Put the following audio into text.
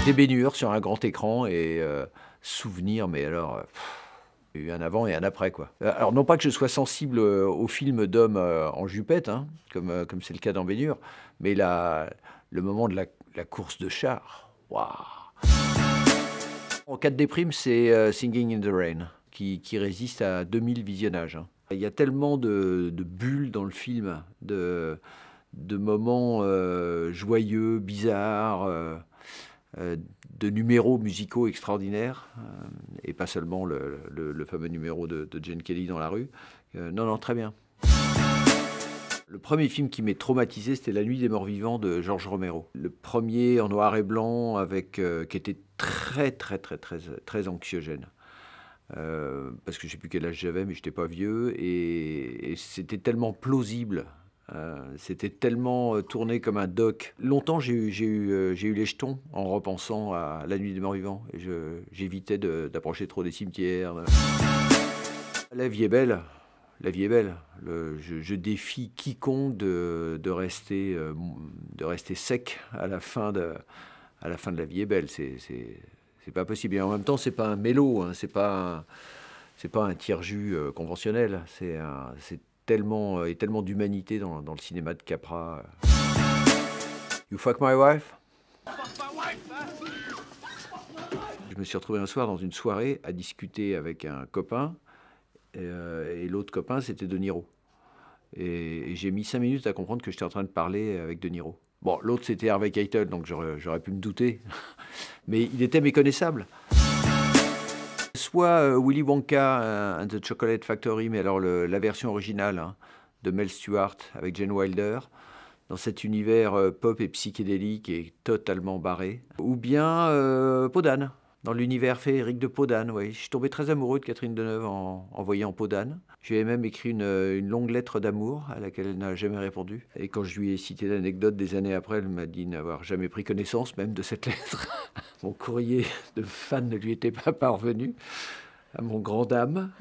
Des baignures sur un grand écran et souvenirs, mais alors, il y a eu un avant et un après, quoi. Alors non pas que je sois sensible, aux films d'hommes, en jupette, hein, comme c'est le cas dans Baignures, mais le moment de la course de chars, waouh! En cas de déprime, c'est, Singing in the Rain qui résiste à 2000 visionnages, hein. Il y a tellement de bulles dans le film, de moments, joyeux, bizarres, de numéros musicaux extraordinaires, et pas seulement le fameux numéro de Gene Kelly dans la rue. Non, non, très bien. Le premier film qui m'est traumatisé, c'était La Nuit des Morts Vivants de Georges Romero. Le premier en noir et blanc, avec, qui était très, très, très, très, très anxiogène. Parce que je ne sais plus quel âge j'avais, mais je n'étais pas vieux, et c'était tellement plausible. C'était tellement tourné comme un doc. Longtemps, j'ai eu les jetons en repensant à La Nuit des Morts Vivants. Et j'évitais d'approcher trop des cimetières. La vie est belle. La vie est belle. Je défie quiconque de rester sec à la fin de La vie est belle. C'est pas possible. Et en même temps, c'est pas un mélo, hein. C'est pas un tiers-jus conventionnel. C'est tellement et tellement d'humanité dans le cinéma de Capra. You fuck my wife? Je me suis retrouvé un soir dans une soirée à discuter avec un copain, et l'autre copain, c'était De Niro. Et j'ai mis 5 minutes à comprendre que j'étais en train de parler avec De Niro. Bon, l'autre, c'était Harvey Keitel, donc j'aurais pu me douter. Mais il était méconnaissable. Soit Willy Wonka and the Chocolate Factory, mais alors la version originale, hein, de Mel Stewart avec Gene Wilder, dans cet univers pop et psychédélique et totalement barré. Ou bien Peau d'âne, dans l'univers féerique de Peau d'âne. Oui. Je suis tombé très amoureux de Catherine Deneuve en voyant Peau d'âne. Je lui ai même écrit une longue lettre d'amour à laquelle elle n'a jamais répondu. Et quand je lui ai cité l'anecdote des années après, elle m'a dit n'avoir jamais pris connaissance même de cette lettre. Mon courrier de fan ne lui était pas parvenu, à mon grand dam.